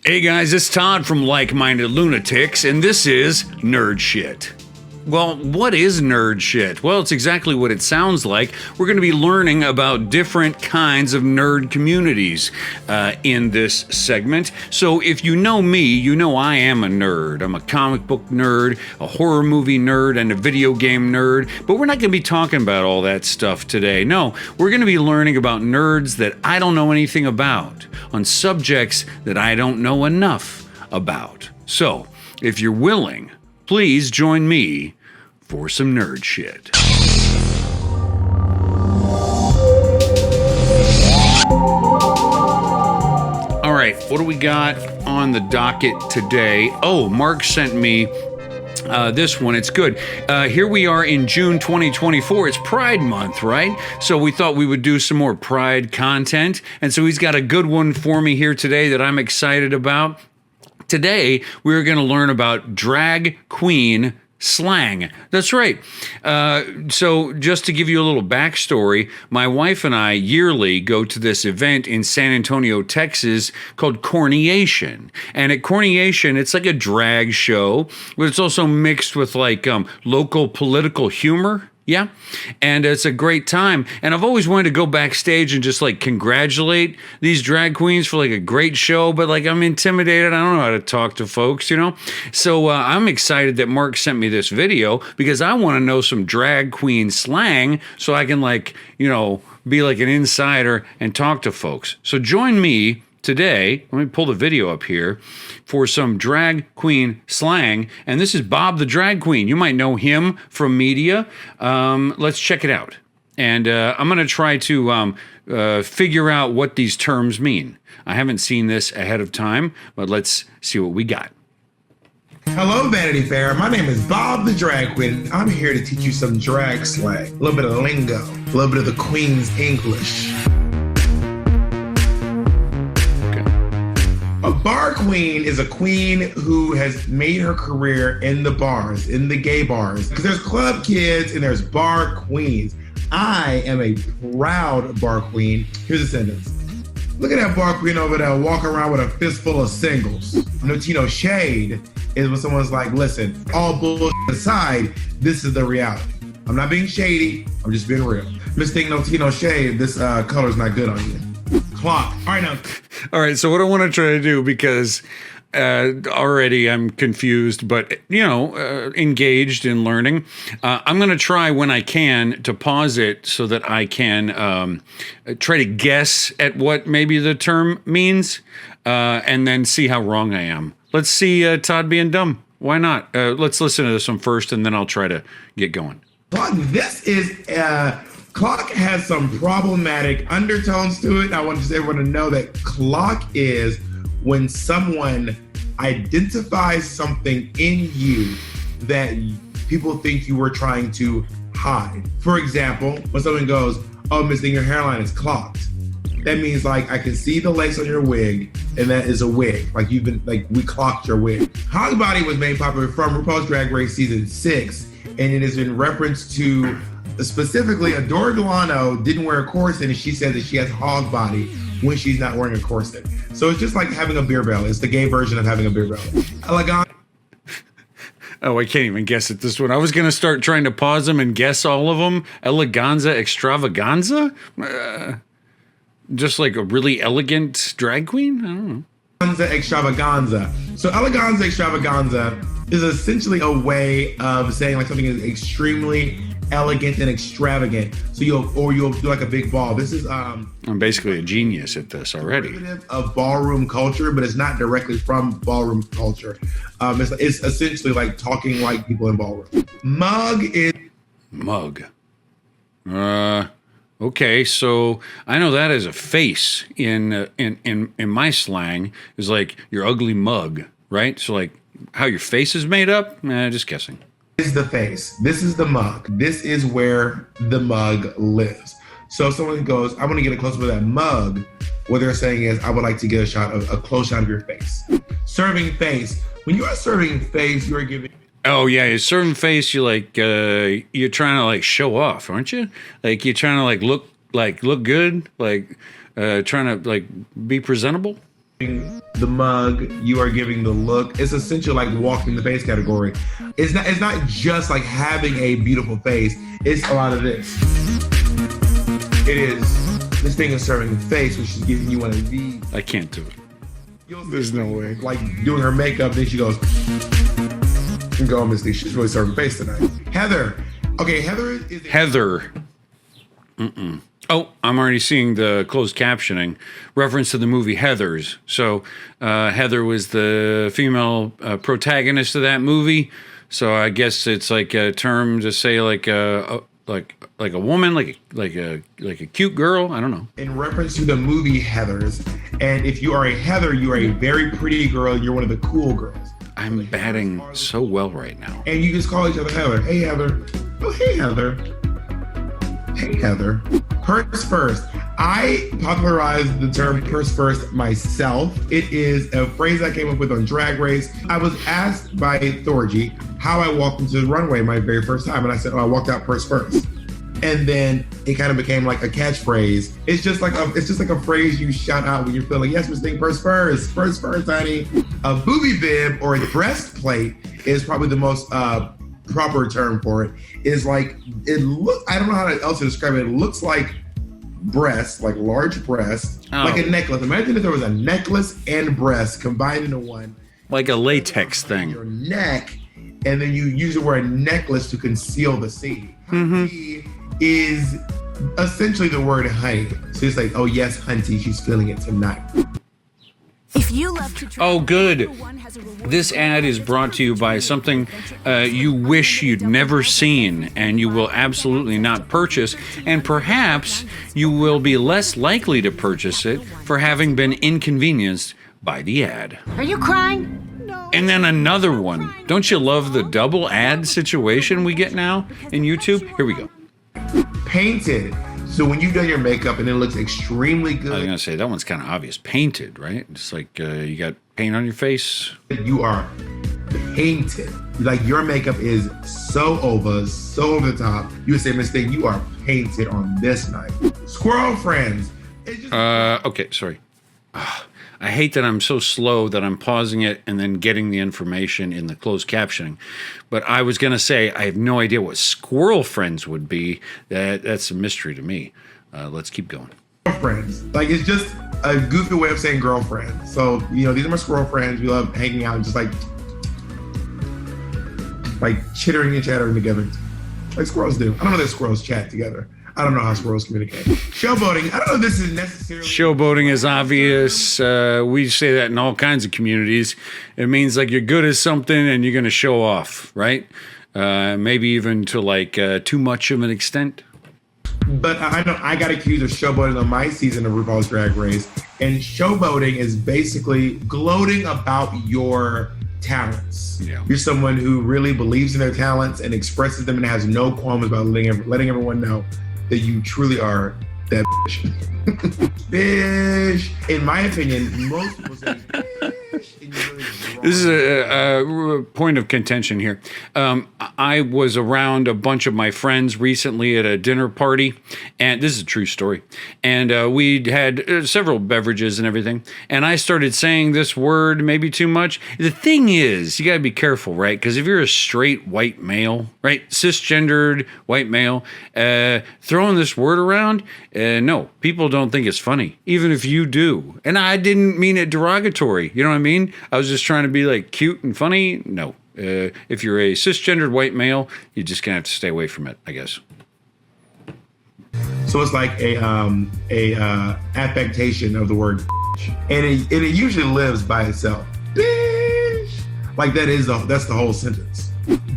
Hey guys, it's Todd from Like Minded Lunatics, and this is Nerd Shit. Well, what is nerd shit? Well, it's exactly what it sounds like. We're going to be learning about different kinds of nerd communities in this segment. So if you know me, you know I am a nerd. I'm a comic book nerd, a horror movie nerd, and a video game nerd. But we're not going to be talking about all that stuff today. No, we're going to be learning about nerds that I don't know anything about, on subjects that I don't know enough about. So, if you're willing, please join me for some nerd shit. All right, what do we got on the docket today? Oh, Mark sent me this one. It's good. Here we are in June 2024. It's Pride Month, right? So we thought we would do some more Pride content. And so he's got a good one for me here today that I'm excited about. Today, we're going to learn about drag queen slang. That's right. So just to give you a little backstory, my wife and I yearly go to this event in San Antonio, Texas called Corniation. And at Corniation, it's like a drag show, but it's also mixed with like local political humor. Yeah. And it's a great time. And I've always wanted to go backstage and just like congratulate these drag queens for like a great show, but like I'm intimidated. I don't know how to talk to folks, you know? So I'm excited that Mark sent me this video because I want to know some drag queen slang so I can like, you know, be like an insider and talk to folks. So join me today, let me pull the video up here, for some drag queen slang. And this is Bob the Drag Queen. You might know him from media. Let's check it out. And I'm going to try to figure out what these terms mean. I haven't seen this ahead of time, but let's see what we got. Hello, Vanity Fair. My name is Bob the Drag Queen. I'm here to teach you some drag slang, a little bit of lingo, a little bit of the Queen's English. A bar queen is a queen who has made her career in the bars, in the gay bars. Because there's club kids and there's bar queens. I am a proud bar queen. Here's a sentence. Look at that bar queen over there walking around with a fistful of singles. No shade is when someone's like, listen, all bullshit aside, this is the reality. I'm not being shady, I'm just being real. Miss Thing No Shade, this color's not good on you. Clock. All right, now. All right, so what I want to try to do, because already I'm confused, but, you know, engaged in learning, I'm going to try when I can to pause it so that I can try to guess at what maybe the term means and then see how wrong I am. Let's see Todd being dumb. Why not? Let's listen to this one first, and then I'll try to get going. This is... Clock has some problematic undertones to it. I want just everyone to know that clock is when someone identifies something in you that people think you were trying to hide. For example, when someone goes, oh, Miss Thing, your hairline is clocked. That means like, I can see the lace on your wig, and that is a wig. Like you've been, like we clocked your wig. Hog Body was made popular from RuPaul's Drag Race season 6, and it is in reference to specifically, Adora Delano didn't wear a corset, and she said that she has hog body when she's not wearing a corset. So it's just like having a beer belly. It's the gay version of having a beer belly. Elegant. Oh, I can't even guess at this one. I was going to start trying to pause them and guess all of them. Eleganza extravaganza? Just like a really elegant drag queen? I don't know. Extravaganza. So eleganza extravaganza is essentially a way of saying like something is extremely elegant and extravagant. So you'll do like a big ball. This is I'm basically a genius at this already. Of ballroom culture, but it's not directly from ballroom culture. It's essentially like talking like people in ballroom. Mug is mug. Okay, so I know that as a face in my slang is like your ugly mug, right? So like how your face is made up? Just guessing. Is the face. This is the mug. This is where the mug lives. So if someone goes, I want to get a close up of that mug, what they're saying is, I would like to get a close shot of your face. Serving face. When you are serving face, you are giving. Oh yeah, you're serving face. You like you're trying to like show off, aren't you? Like you're trying to look good, like trying to like be presentable. the mug, you are giving the look. It's essentially like walking the face category. It's not just like having a beautiful face. It's a lot of this. It is this thing is serving the face, which is giving you one of these. I can't do it. There's no way. Like doing her makeup, then she goes, "Go, Misty. She's really serving face tonight." Heather. Okay, Heather is Heather. Oh, I'm already seeing the closed captioning reference to the movie Heathers. So Heather was the female protagonist of that movie. So I guess it's like a term to say like a woman, like a cute girl. I don't know. In reference to the movie Heathers, and if you are a Heather, you are a very pretty girl. You're one of the cool girls. I'm batting so well right now. And you just call each other Heather. Hey, Heather. Oh, hey, Heather. Hey, Heather. Purse first. I popularized the term purse first myself. It is a phrase I came up with on Drag Race. I was asked by Thorgy how I walked into the runway my very first time. And I said, I walked out purse first. And then it kind of became like a catchphrase. It's just like a phrase you shout out when you're feeling, yes, Miss Thing, purse first, honey. A booby bib or a breastplate is probably the most proper term for it. Is like I don't know how else to describe it. It looks like breasts, like large breasts, like a necklace. Imagine if there was a necklace and breasts combined into one. Like a latex thing. Your neck, and then you use it wear a necklace to conceal the C. Hunty is essentially the word honey. So it's like, oh yes, Hunty, she's feeling it tonight. If you love to Oh, good. This ad is brought to you by something you wish you'd never seen and you will absolutely not purchase, and perhaps you will be less likely to purchase it for having been inconvenienced by the ad. Are you crying? And then another one. Don't you love the double ad situation we get now in YouTube? Here we go. Painted. So when you've done your makeup and it looks extremely good. I was going to say, that one's kind of obvious. Painted, right? It's like you got paint on your face. You are painted. Like your makeup is so over the top. You would say, Miss Thing, you are painted on this night. Squirrel friends. Okay, sorry. I hate that I'm so slow that I'm pausing it and then getting the information in the closed captioning. But I was going to say, I have no idea what squirrel friends would be. That's a mystery to me. Let's keep going. Friends. Like, it's just a goofy way of saying girlfriend. So, these are my squirrel friends. We love hanging out and just like chittering and chattering together. Like squirrels do. I don't know that squirrels chat together. I don't know how squirrels communicate. Showboating. I don't know if this is necessarily. Showboating is obvious. We say that in all kinds of communities. It means like you're good at something and you're going to show off, right? Maybe even to like too much of an extent. But I know I got accused of showboating on my season of RuPaul's Drag Race. And showboating is basically gloating about your talents. Yeah. You're someone who really believes in their talents and expresses them and has no qualms about letting everyone know that you truly are that bitch. Bish. In my opinion, most people say bish. And you're really wrong. This is a point of contention here. I was around a bunch of my friends recently at a dinner party, and this is a true story. And we had several beverages and everything, and I started saying this word maybe too much. The thing is, you got to be careful, right? Because if you're a straight white male, right, cisgendered white male, throwing this word around, no, people don't think it's funny, even if you do. And I didn't mean it derogatory. You know what I mean? I was just trying to be like cute and funny. No. If you're a cisgendered white male, you're just gonna have to stay away from it, I guess. So it's like a affectation of the word, and it usually lives by itself. Like that's the whole sentence.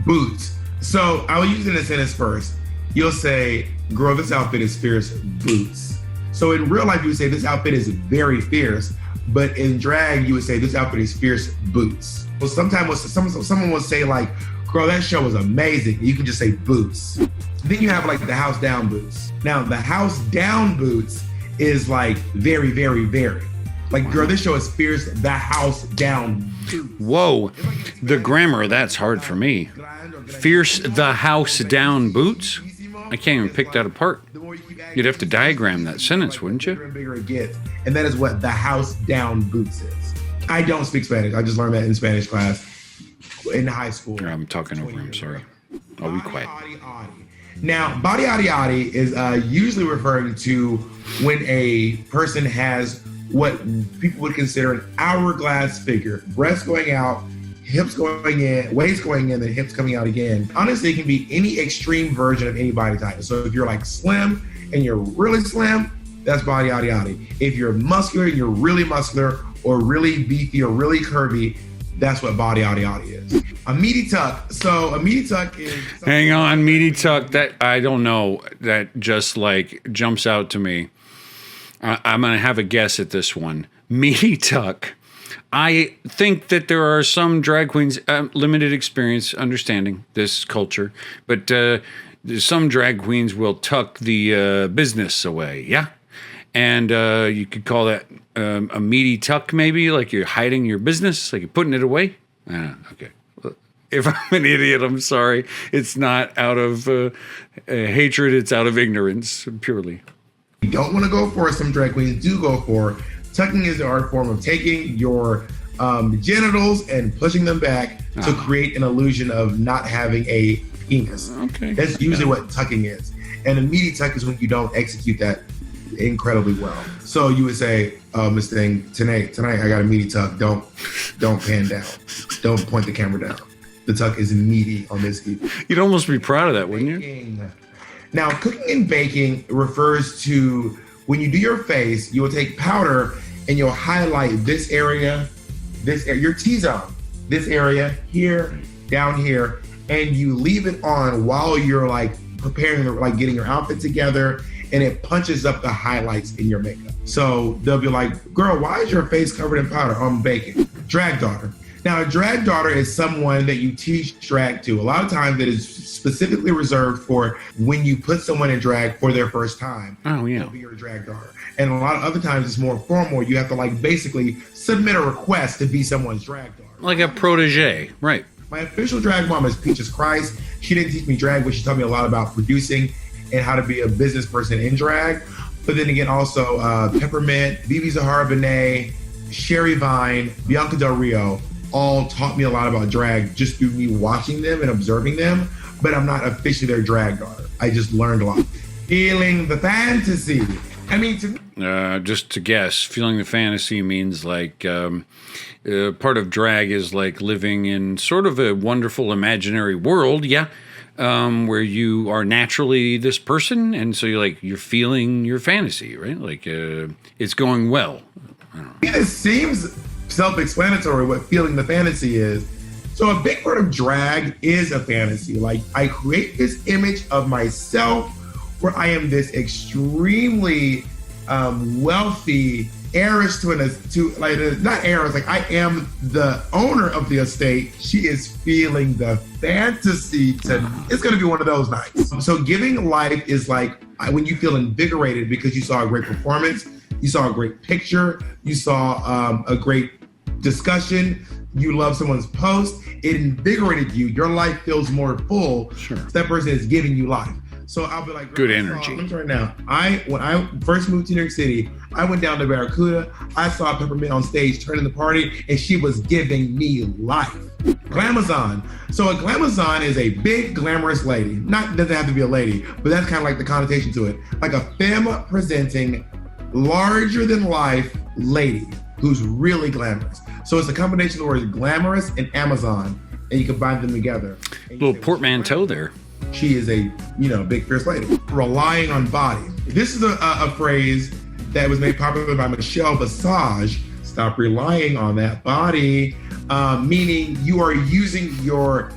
Boots. So I will use it in a sentence first. You'll say, "Girl, this outfit is fierce." Boots. So in real life, you would say this outfit is very fierce, but in drag, you would say this outfit is fierce. Boots. Well, sometimes someone will say like, "Girl, that show was amazing." You can just say boots. Then you have like the house down boots. Now the house down boots is like very, very, very. Like, girl, this show is fierce. The house down boots. Whoa, the grammar, that's hard for me. Fierce the house down boots? I can't even pick that apart. You'd have to diagram that sentence, wouldn't you? The bigger it gets. And that is what the house down boots is. I don't speak Spanish. I just learned that in Spanish class in high school. I'm talking over him, sorry. I'll be quiet. Now, body is usually referring to when a person has what people would consider an hourglass figure. Breasts going out, hips going in, waist going in, then hips coming out again. Honestly, it can be any extreme version of any body type. So if you're like slim and you're really slim, that's body. If you're muscular and you're really muscular, or really beefy or really curvy, that's what body is. A meaty tuck. So a meaty tuck is... Hang on, meaty tuck. That, I don't know. That just like jumps out to me. I'm going to have a guess at this one. Meaty tuck. I think that there are some drag queens, limited experience understanding this culture, but some drag queens will tuck the business away. Yeah. And you could call that a meaty tuck, maybe, like you're hiding your business, like you're putting it away. Okay. If I'm an idiot, I'm sorry. It's not out of hatred. It's out of ignorance, purely. You don't want to go for, some drag queens do go for. Tucking is the art form of taking your genitals and pushing them back to create an illusion of not having a penis. Okay. That's usually what tucking is. And a meaty tuck is when you don't execute that incredibly well. So you would say, Miss Thing, tonight I got a meaty tuck. Don't pan down. Don't point the camera down. The tuck is meaty on this evening. You'd almost be proud of that, wouldn't you? Now, cooking and baking refers to when you do your face, you will take powder and you'll highlight this area, your T-zone, this area here, down here, and you leave it on while you're like preparing, like getting your outfit together, and it punches up the highlights in your makeup. So they'll be like, girl, why is your face covered in powder? I'm baking. Drag daughter. Now, a drag daughter is someone that you teach drag to. A lot of times it is specifically reserved for when you put someone in drag for their first time. Oh, yeah. They'll be your drag daughter. And a lot of other times it's more formal. You have to like basically submit a request to be someone's drag daughter. Like a protege, right. My official drag mom is Peaches Christ. She didn't teach me drag, but she taught me a lot about producing and how to be a business person in drag. But then again, also Peppermint, Vivi Zahara Benet, Sherry Vine, Bianca Del Rio, all taught me a lot about drag just through me watching them and observing them, but I'm not officially their drag daughter. I just learned a lot. Feeling the fantasy. I mean, to me, just to guess, feeling the fantasy means like part of drag is like living in sort of a wonderful imaginary world, yeah, where you are naturally this person, and so you're feeling your fantasy, right? Like it's going well. I don't know. It seems self-explanatory what feeling the fantasy is. So a big part of drag is a fantasy. Like I create this image of myself where I am this extremely wealthy heiress not heiress, like I am the owner of the estate. She is feeling the fantasy it's gonna be one of those nights. So giving life is like when you feel invigorated because you saw a great performance, you saw a great picture, you saw a great discussion, you love someone's post, it invigorated you, your life feels more full. Sure. That person is giving you life. So I'll be like, good energy. Right now, when I first moved to New York City, I went down to Barracuda. I saw Peppermint on stage turning the party, and she was giving me life. Glamazon. So a glamazon is a big, glamorous lady. Doesn't have to be a lady, but that's kind of like the connotation to it. Like a femme presenting, larger than life lady who's really glamorous. So it's a combination of the words glamorous and Amazon, and you combine them together. A little portmanteau there. She is a, big, fierce lady. Relying on body. This is a phrase that was made popular by Michelle Visage. Stop relying on that body, meaning you are using your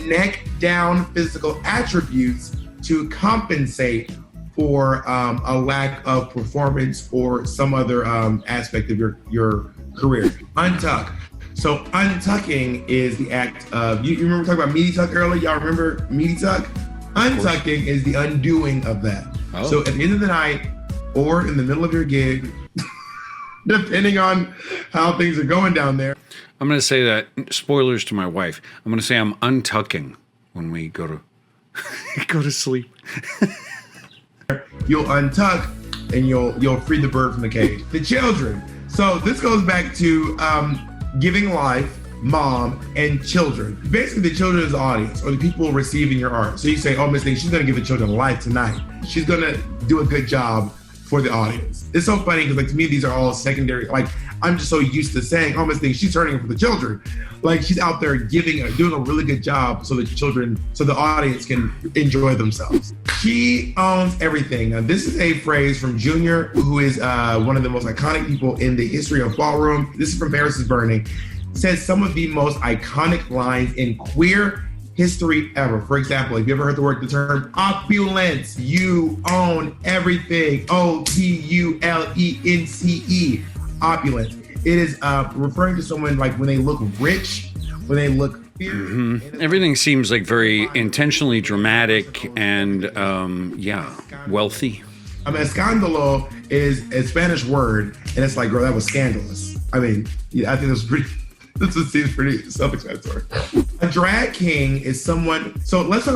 neck down physical attributes to compensate for a lack of performance or some other aspect of your career. Untuck. So untucking is the act of, you remember talking about meaty tuck earlier? Y'all remember meaty tuck? Untucking is the undoing of that. Oh. So at the end of the night or in the middle of your gig, depending on how things are going down there. I'm going to say that, spoilers to my wife, I'm going to say I'm untucking when we go to Go to sleep. You'll untuck and you'll free the bird from the cage. The children. So this goes back to giving life, mom, and children. Basically, the children is the audience or the people receiving your art. So you say, oh, Miss Thing, she's gonna give the children life tonight. She's gonna do a good job for the audience. It's so funny because, like, to me, these are all secondary. Like, I'm just so used to saying, oh, Miss Thing, she's turning it for the children. Like, she's out there doing a really good job so the audience can enjoy themselves. She owns everything. Now, this is a phrase from Junior, who is one of the most iconic people in the history of ballroom. This is from Paris is Burning. Says some of the most iconic lines in queer history ever. For example, have you ever heard the term opulence? You own everything. OPULENCE. Opulence. It is referring to someone like when they look rich, when they look fierce. Mm-hmm. Everything seems like very intentionally dramatic and wealthy. I mean, escándalo is a Spanish word, and it's like, girl, that was scandalous. I mean, yeah, I think this seems pretty self-explanatory. A drag king is someone, so let's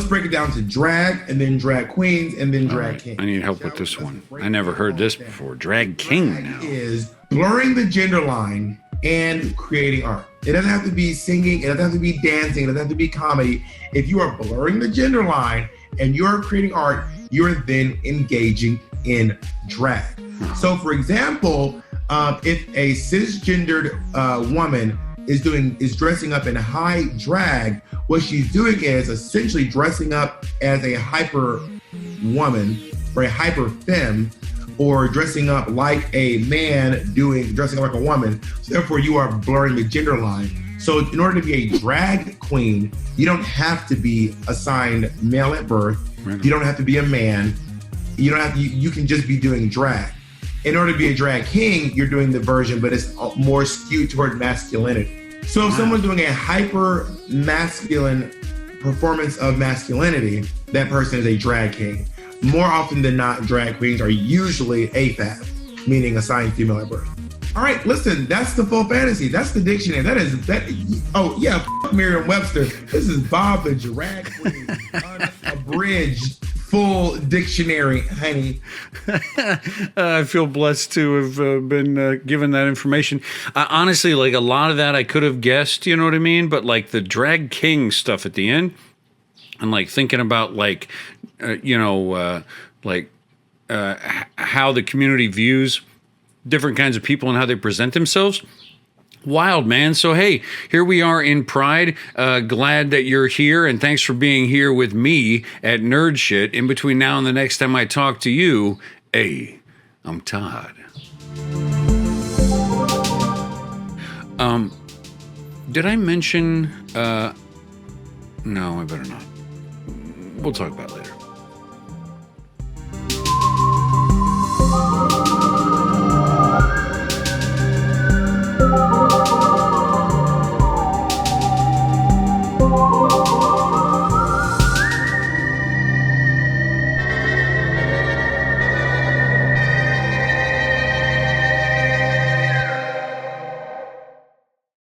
break it down to drag, and then drag queens, and then drag king. I need help with this one. I never heard this before. Drag king now. Is blurring the gender line and creating art. It doesn't have to be singing, it doesn't have to be dancing, it doesn't have to be comedy. If you are blurring the gender line and you're creating art, you're then engaging in drag. So for example, if a cisgendered woman is dressing up in high drag, what she's doing is essentially dressing up as a hyper woman or a hyper femme, or dressing up like a man dressing up like a woman. So therefore you are blurring the gender line. So in order to be a drag queen, you don't have to be assigned male at birth. You don't have to be a man. You can just be doing drag. In order to be a drag king, you're doing the version, but it's more skewed toward masculinity. So if someone's doing a hyper masculine performance of masculinity, that person is a drag king. More often than not, drag queens are usually AFAB, meaning assigned female at birth. All right, listen, that's the full fantasy. That's the dictionary. Oh yeah, Merriam-Webster. This is Bob the Drag Queen, unabridged full dictionary, honey. I feel blessed to have been given that information. Honestly, like a lot of that I could have guessed, you know what I mean? But like the drag king stuff at the end, and like thinking about like, how the community views different kinds of people and how they present themselves. Wild, man. So, hey, here we are in Pride. Glad that you're here, and thanks for being here with me at Nerd Shit. In between now and the next time I talk to you, hey, I'm Todd. Did I mention... no, I better not. We'll talk about it later.